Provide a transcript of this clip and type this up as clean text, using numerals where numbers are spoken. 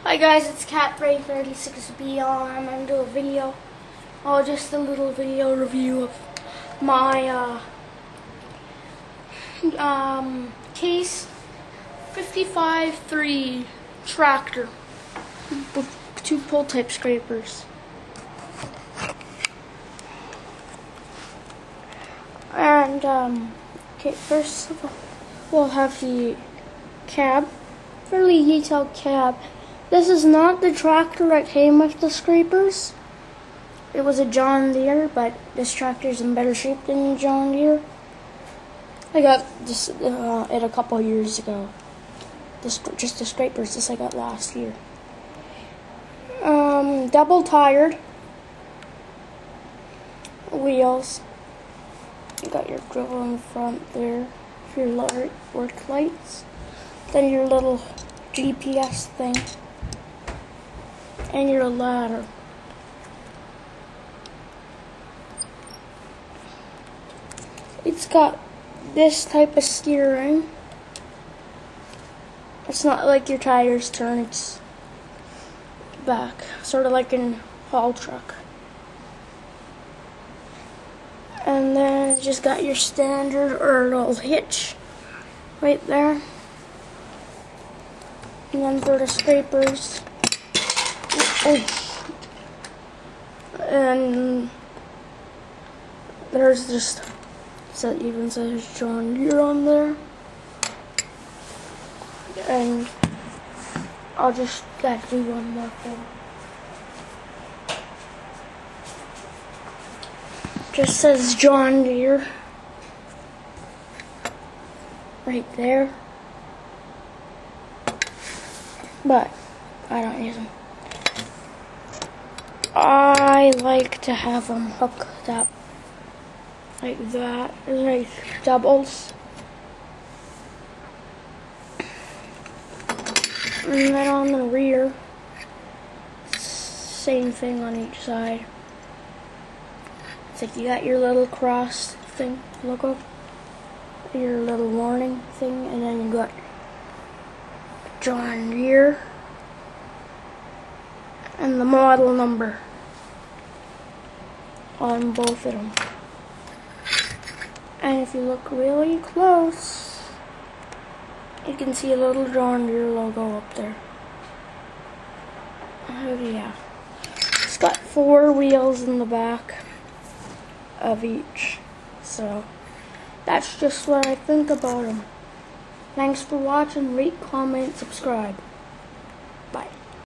Hi guys, it's CatBrain36B. I'm gonna do a video, just a little video review of my Case 55-3 tractor with 2 pull type scrapers. And okay, first of all, we'll have the cab, fairly detailed cab. This is not the tractor that came with the scrapers. It was a John Deere, but this tractor is in better shape than the John Deere. I got this it a couple years ago. Just the scrapers. This I got last year. Double tired wheels. You got your grill in the front there for your work lights. Then your little GPS thing. And your ladder. It's got this type of steering. It's not like your tires turn, it's back, sort of like a haul truck. And then you just got your standard or little hitch right there. And then for the scrapers. And there's just, so it even says John Deere on there. And I'll just gotta do one more thing. Just says John Deere right there. But I don't use them. I like to have them hooked up like that, like doubles. And then on the rear, same thing on each side. It's like you got your little cross thing, logo, your little warning thing, and then you got John Deere and the model number on both of them. And if you look really close, you can see a little John Deere logo up there. Oh yeah. It's got 4 wheels in the back of each. So that's just what I think about them. Thanks for watching. Rate, comment, subscribe.